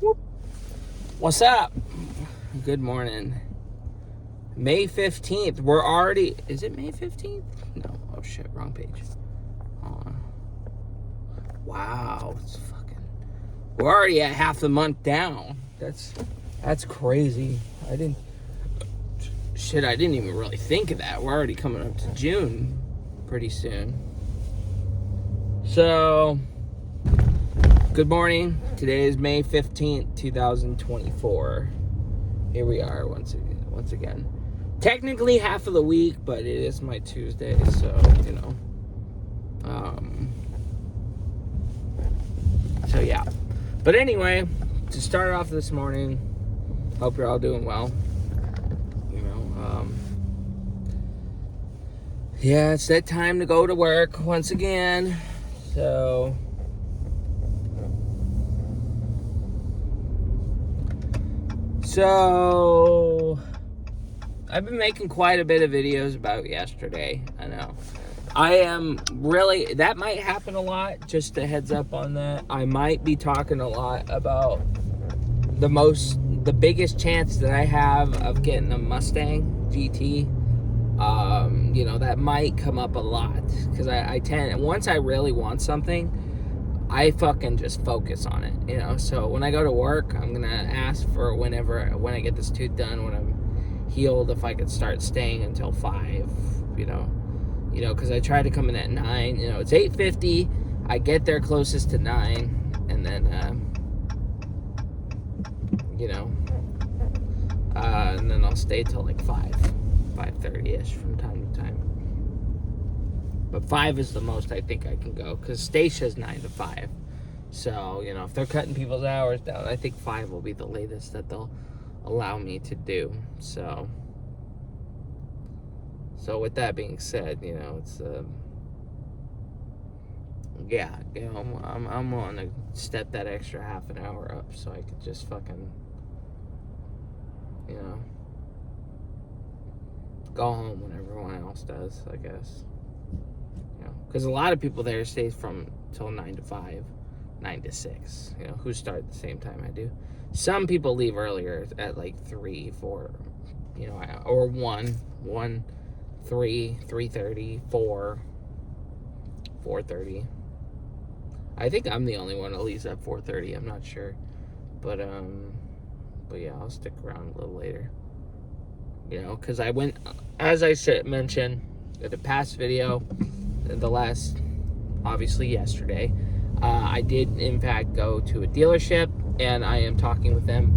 Whoop. What's up? Good morning. May 15th. We're already... Is it May 15th? No. Oh, shit. Wrong page. Wow. It's fucking... We're already at half the month down. That's crazy. I didn't even really think of that. We're already coming up to June pretty soon. So... Good morning. Today is May 15th, 2024. Here we are once again. Technically half of the week, but it is my Tuesday, so, you know. So, yeah. But anyway, to start off this morning, hope you're all doing well. You know, yeah, it's that time to go to work once again. So, I've been making quite a bit of videos about yesterday. I know. I am really... That might happen a lot. Just a heads up on that. I might be talking a lot about the biggest chance that I have of getting a Mustang GT. You know, that might come up a lot. Because I tend... Once I really want something, I fucking just focus on it, you know. So when I go to work, I'm gonna ask for when I get this tooth done, when I'm healed, if I could start staying until 5, you know, because I try to come in at 9. You know, it's 8:50. I get there closest to 9, and then, you know, and then I'll stay till like 5:30ish from time to time. But 5 is the most I think I can go, because Stacia's 9 to 5. So, you know, if they're cutting people's hours down, I think 5 will be the latest that they'll allow me to do. So with that being said, you know, it's yeah, you know, I'm willing to step that extra half an hour up so I could just fucking, you know, go home when everyone else does, I guess. You know, because a lot of people there stay from till 9 to 5, 9 to 6, you know, who start at the same time I do. Some people leave earlier at like 3, 4, you know, or 1, 3, 3:30, 4, 4:30. I think I'm the only one that leaves at 4:30. I'm not sure, but yeah, I'll stick around a little later. You know, because I went, as I mentioned in the past video, the last, obviously yesterday, I did in fact go to a dealership, and I am talking with them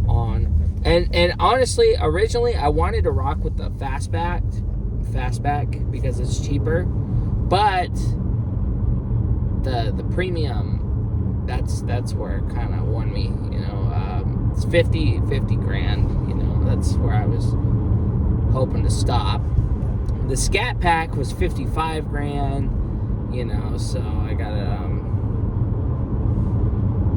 on, and honestly, originally I wanted to rock with the fastback because it's cheaper, but the premium, that's where it kind of won me, you know. It's 50 grand, you know, that's where I was hoping to stop. The Scat Pack was 55 grand, you know, so I gotta,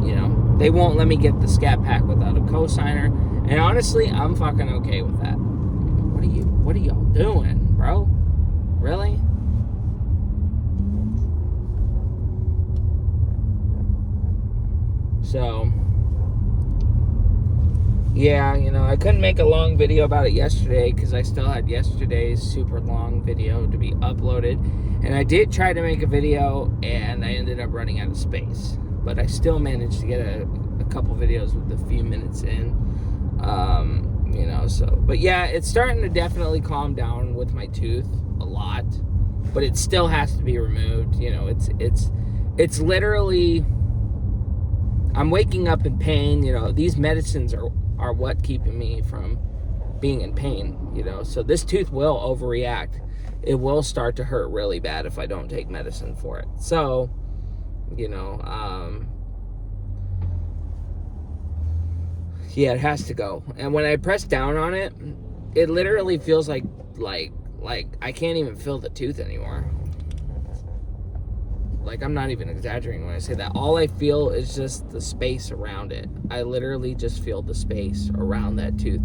you know, they won't let me get the Scat Pack without a cosigner, and honestly, I'm fucking okay with that. What are y'all doing, bro? Really? So, yeah, you know, I couldn't make a long video about it yesterday because I still had yesterday's super long video to be uploaded. And I did try to make a video, and I ended up running out of space. But I still managed to get a couple videos with a few minutes in. You know, so... But yeah, it's starting to definitely calm down with my tooth a lot. But it still has to be removed. You know, it's literally... I'm waking up in pain. You know, these medicines are what keeping me from being in pain, you know. So this tooth will overreact. It will start to hurt really bad if I don't take medicine for it. So, you know, yeah, it has to go. And when I press down on it, it literally feels like I can't even feel the tooth anymore. Like, I'm not even exaggerating when I say that. All I feel is just the space around it. I literally just feel the space around that tooth.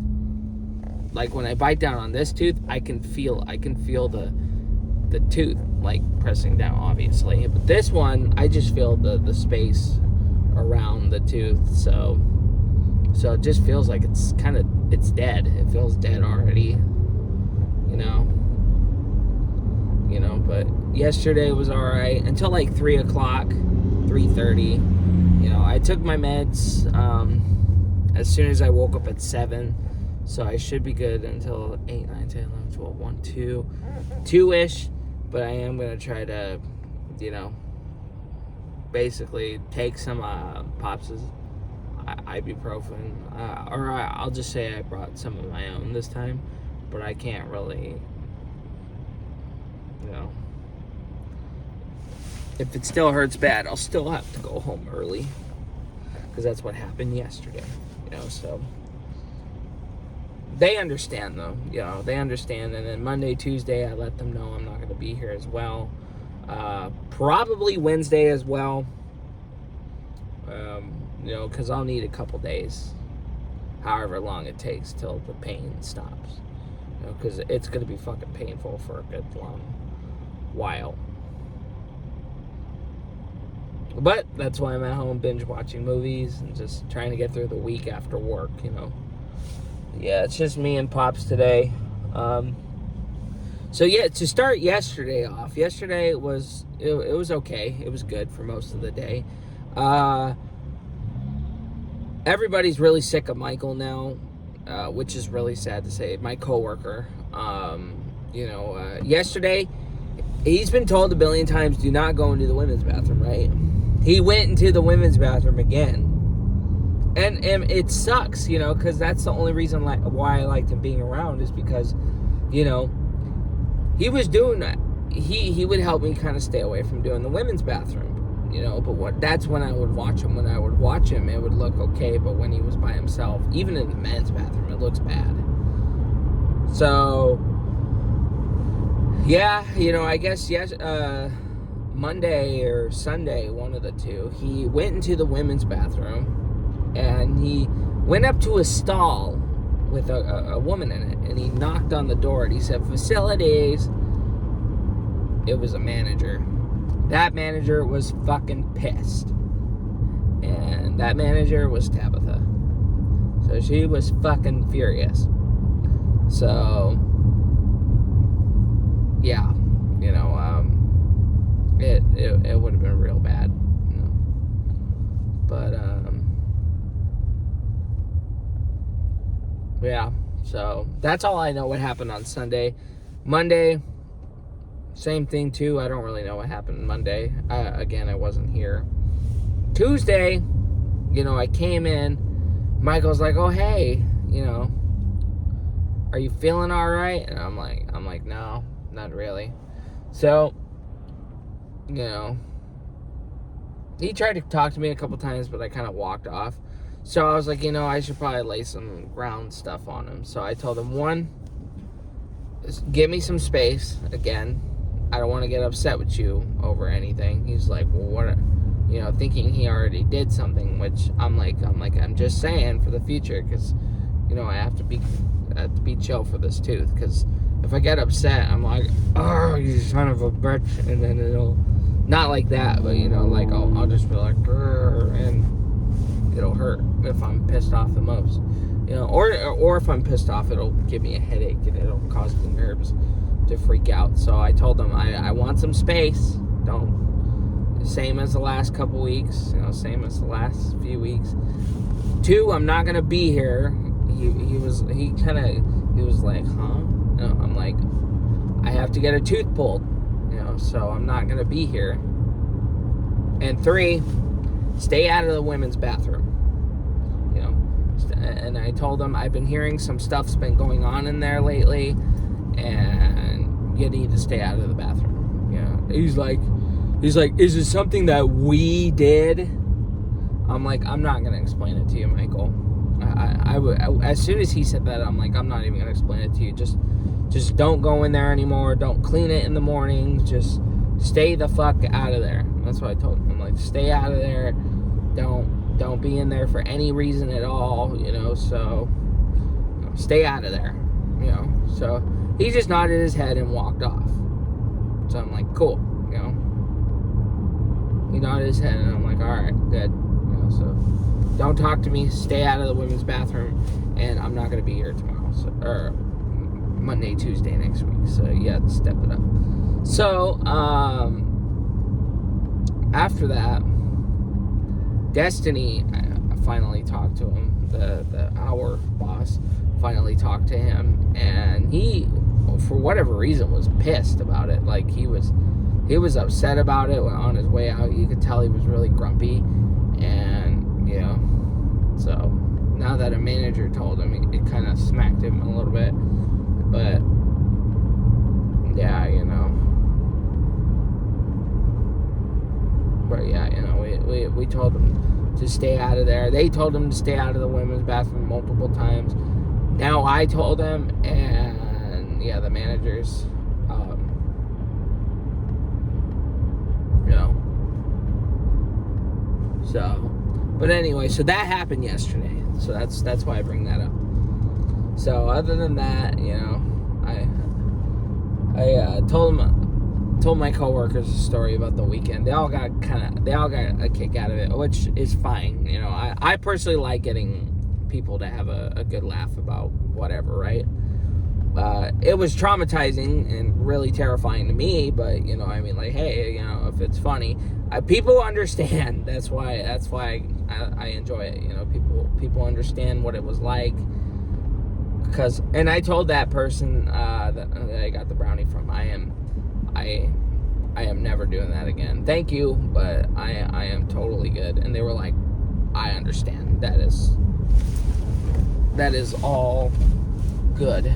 Like, when I bite down on this tooth, I can feel the tooth, like, pressing down, obviously. But this one, I just feel the space around the tooth. So, So it just feels like it's dead. It feels dead already, you know. But yesterday was all right until like 3 o'clock, 3:30. I took my meds as soon as I woke up at 7. So I should be good until 8, 9, 10, 11, 12, 1, 2, 2-ish. But I am going to try to, basically take some Pops' ibuprofen. Or I'll just say I brought some of my own this time. But I can't really, if it still hurts bad, I'll still have to go home early. Because that's what happened yesterday, so... They understand, though. They understand. And then Monday, Tuesday, I let them know I'm not going to be here as well. Probably Wednesday as well. Because I'll need a couple days. However long it takes till the pain stops. Because it's going to be fucking painful for a good long while. But that's why I'm at home binge watching movies and just trying to get through the week after work, Yeah, it's just me and Pops today. So yeah, to start yesterday off. Yesterday it was okay. It was good for most of the day. Everybody's really sick of Michael now, which is really sad to say. My coworker. Yesterday he's been told a billion times, do not go into the women's bathroom, right? He went into the women's bathroom again. And it sucks, because that's the only reason why I liked him being around is because, he was doing that. He would help me kind of stay away from doing the women's bathroom, but that's when I would watch him. When I would watch him, it would look okay, but when he was by himself, even in the men's bathroom, it looks bad. So, yeah, I guess, yes, Monday or Sunday, one of the two, he went into the women's bathroom. And he went up to a stall with a woman in it. And he knocked on the door and he said, facilities. It was a manager. That manager was fucking pissed. And that manager was Tabitha. So she was fucking furious. So, yeah. It would have been real bad. But, yeah, so that's all I know what happened on Sunday. Monday, same thing too. I don't really know what happened Monday. Again, I wasn't here. Tuesday, I came in. Michael's like, oh, hey, are you feeling all right? And I'm like, no, not really. So, he tried to talk to me a couple times, but I kind of walked off. So I was like, I should probably lay some ground stuff on him. So I told him, one, give me some space. Again, I don't want to get upset with you over anything. He's like, well, what, thinking he already did something, which I'm just saying for the future, because, I have to be chill for this tooth, because if I get upset, I'm like, oh, you son of a bitch, and then it'll, not like that, but, I'll just be like, and it'll hurt if I'm pissed off the most, or if I'm pissed off, it'll give me a headache and it'll cause the nerves to freak out. So I told him I want some space. Same as the last couple weeks, same as the last few weeks. 2, I'm not gonna be here. He was like, huh? I'm like, I have to get a tooth pulled, so I'm not gonna be here. And 3, stay out of the women's bathroom. And I told him I've been hearing some stuff's been going on in there lately, and you need to stay out of the bathroom. He's like, is it something that we did? I'm like, I'm not gonna explain it to you, Michael. As soon as he said that, I'm like, I'm not even gonna explain it to you. Just don't go in there anymore. Don't clean it in the morning. Just stay the fuck out of there. That's what I told him. I'm like, stay out of there. Don't be in there for any reason at all, so stay out of there, So he just nodded his head and walked off. So I'm like, cool, He nodded his head and I'm like, all right, good, So don't talk to me. Stay out of the women's bathroom, and I'm not going to be here tomorrow, or Monday, Tuesday next week. So you have to step it up. So after that, Destiny, I finally talked to him. Our boss finally talked to him, and he, for whatever reason, was pissed about it. Like he was upset about it on his way out. You could tell he was really grumpy, and so now that a manager told him, it kind of smacked him a little bit. But yeah, we told him to stay out of there. They told him to stay out of the women's bathroom multiple times. Now I told him, and yeah, the managers, So, but anyway, so that happened yesterday. So that's why I bring that up. So other than that, I told my coworkers a story about the weekend. They all got a kick out of it, which is fine. I personally like getting people to have a good laugh about whatever, right? It was traumatizing and really terrifying to me, but hey, if it's funny, people understand. That's why I enjoy it. People understand what it was like. And I told that person that I got the brownie from, I am never doing that again. Thank you, but I am totally good. And they were like, I understand. That is all good.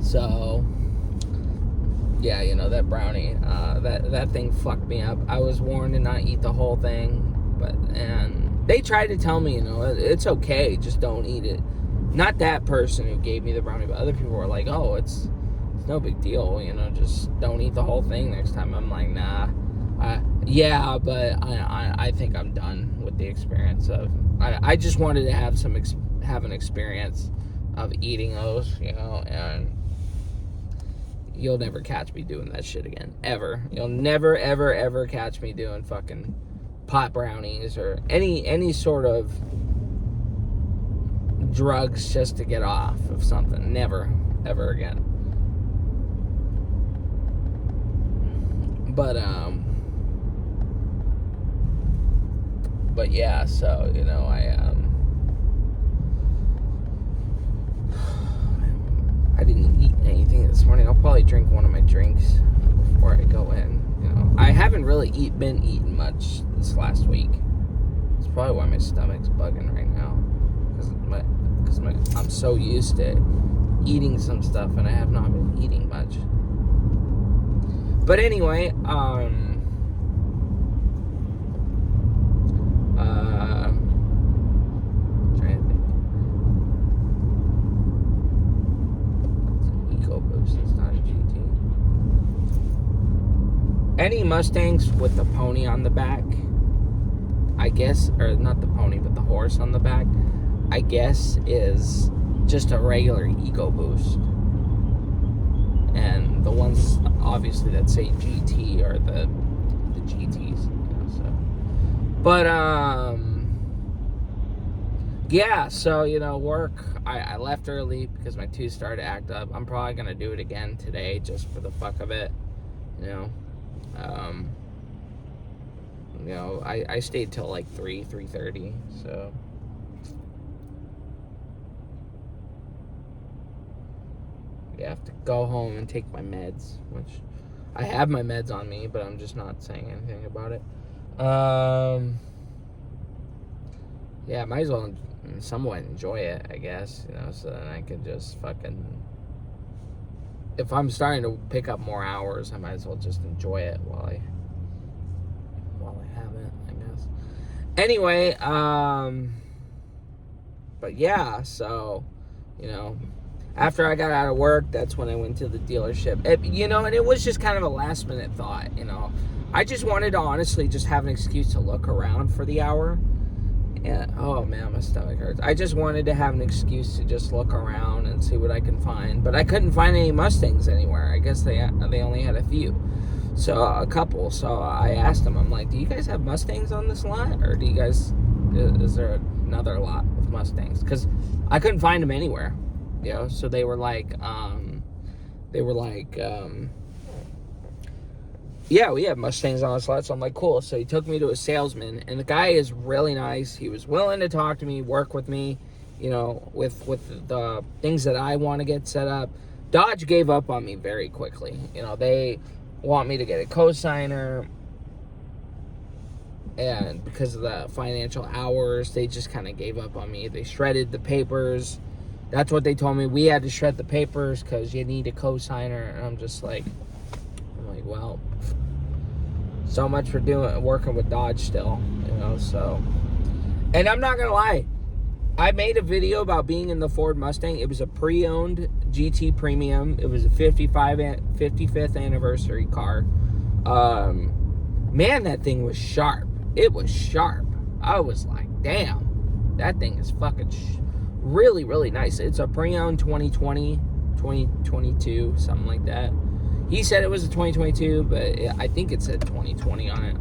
So yeah, that brownie, that thing fucked me up. I was warned to not eat the whole thing, and they tried to tell me, it's okay, just don't eat it. Not that person who gave me the brownie, but other people were like, oh, it's no big deal, just don't eat the whole thing next time. I'm like, nah. Yeah, but I think I'm done with the experience of. I just wanted to have an experience of eating those, and you'll never catch me doing that shit again, ever. You'll never, ever, ever catch me doing fucking pot brownies or any sort of drugs just to get off of something. Never, ever again. But yeah, so I didn't eat anything this morning. I'll probably drink one of my drinks before I go in. I haven't really been eating much this last week. It's probably why my stomach's bugging right now, because I'm so used to eating some stuff, and I have not been eating much. But anyway, trying to think. It's an EcoBoost. It's not a GT. Any Mustangs with the pony on the back, I guess, or not the pony, but the horse on the back, I guess is just a regular EcoBoost. And the ones, obviously, that say GT are the GTs. But, yeah, so, work, I left early because my tooth started to act up. I'm probably going to do it again today just for the fuck of it, I stayed till like 3:30, so. I have to go home and take my meds, which I have my meds on me, but I'm just not saying anything about it. Yeah, might as well somewhat enjoy it, I guess, so then I can just fucking, if I'm starting to pick up more hours, I might as well just enjoy it while I have it, I guess. Anyway, but yeah, so, after I got out of work, that's when I went to the dealership. And it was just kind of a last minute thought, I just wanted to honestly just have an excuse to look around for the hour. And, oh man, my stomach hurts. I just wanted to have an excuse to just look around and see what I can find. But I couldn't find any Mustangs anywhere. I guess they only had a few. So, a couple. So I asked them, I'm like, do you guys have Mustangs on this lot? Or do you guys is there another lot with Mustangs? Because I couldn't find them anywhere, you know. So they were like, yeah, we have Mustangs on this lot. So I'm like, cool. So he took me to a salesman, and the guy is really nice. He was willing to talk to me, work with me, you know, with the things that I want to get set up. Dodge gave up on me very quickly. You know, they want me to get a cosigner, and because of the financial hours, they just kind of gave up on me. They shredded the papers. That's what they told me. We had to shred the papers because you need a cosigner. And I'm like, well, so much for working with Dodge still, you know. So, and I'm not gonna lie, I made a video about being in the Ford Mustang. It was a pre-owned GT Premium. It was a 55th anniversary car. Man, that thing was sharp. It was sharp. I was like, damn, that thing is fucking really, really nice. It's a pre-owned 2020, 2022, something like that. He said it was a 2022, but I think it said 2020 on it.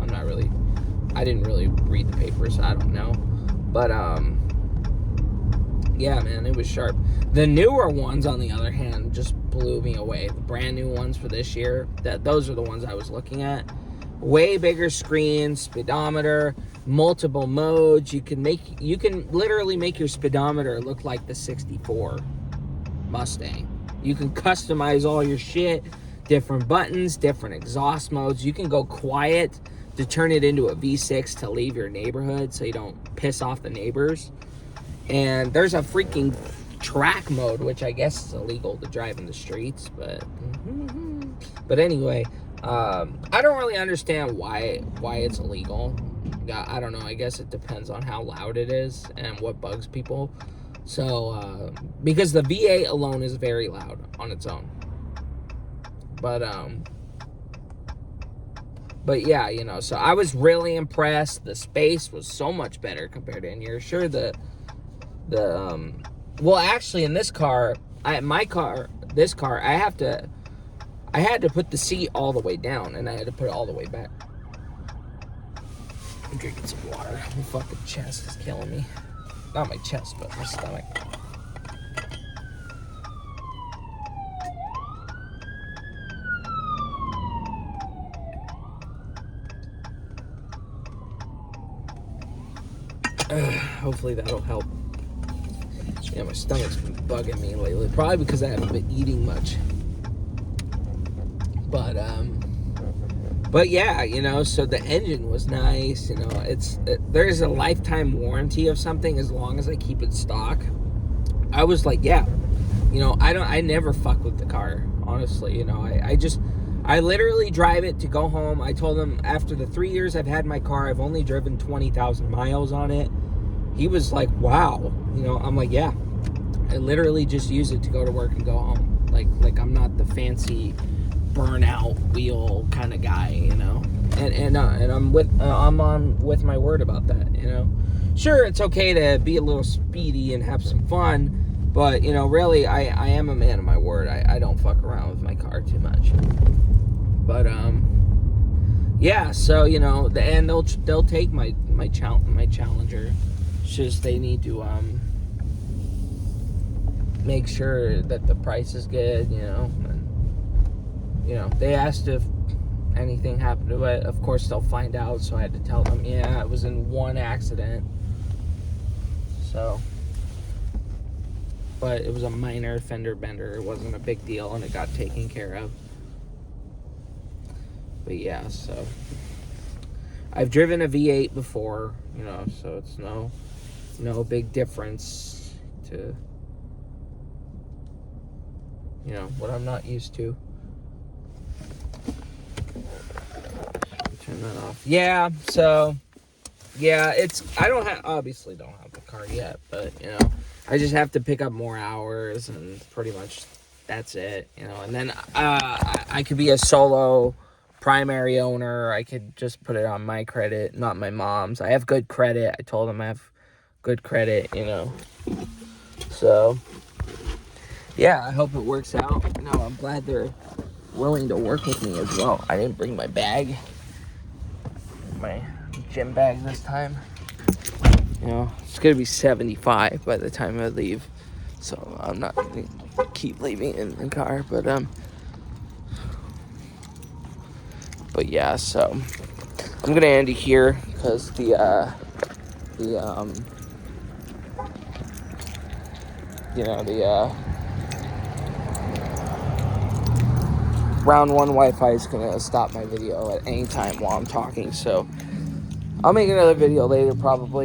I didn't really read the papers, so I don't know. But, yeah, man, it was sharp. The newer ones, on the other hand, just blew me away. The brand new ones for this year, those are the ones I was looking at. Way bigger screen, speedometer, multiple modes. You can literally make your speedometer look like the 64 Mustang. You can customize all your shit, different buttons, different exhaust modes. You can go quiet to turn it into a V6 to leave your neighborhood so you don't piss off the neighbors. And there's a freaking track mode, which I guess is illegal to drive in the streets, but anyway, I don't really understand why it's illegal. I don't know. I guess it depends on how loud it is and what bugs people. So, because the V8 alone is very loud on its own. But yeah, you know, so I was really impressed. The space was so much better compared to in here. Sure, well, actually, in this car, I had to put the seat all the way down, and I had to put it all the way back. I'm drinking some water. My fucking chest is killing me. Not my chest, but my stomach. Hopefully that'll help. Yeah, my stomach's been bugging me lately. Probably because I haven't been eating much. But yeah, you know, so the engine was nice. You know, there's a lifetime warranty of something as long as I keep it stock. I was like, yeah, you know, I never fuck with the car, honestly. You know, I literally drive it to go home. I told him after the 3 years I've had my car, I've only driven 20,000 miles on it. He was like, wow. You know, I'm like, yeah, I literally just use it to go to work and go home. Like I'm not the fancy burnout wheel kind of guy, you know. And I'm on with my word about that, you know. Sure, it's okay to be a little speedy and have some fun, but you know, really, I am a man of my word. I don't fuck around with my car too much. But yeah, so you know, and they'll take my Challenger. It's just they need to make sure that the price is good, you know. And, you know, they asked if anything happened to it. Of course, they'll find out. So I had to tell them, yeah, it was in one accident. So, but it was a minor fender bender. It wasn't a big deal, and it got taken care of. But yeah, so I've driven a V8 before, you know, so it's no big difference to, you know, what I'm not used to. Turn that off. Yeah, so yeah, I obviously don't have the car yet, but you know, I just have to pick up more hours, and pretty much that's it, you know. And then I could be a solo primary owner. I could just put it on my credit, not my mom's. I have good credit. I told them I have good credit, you know. So yeah, I hope it works out. You know, I'm glad they're willing to work with me as well. I didn't bring my bag, my gym bag this time. You know, it's gonna be 75 by the time I leave, so I'm not gonna keep leaving in the car. But yeah, so I'm gonna end it here because the round one Wi-Fi is gonna stop my video at any time while I'm talking. So I'll make another video later probably.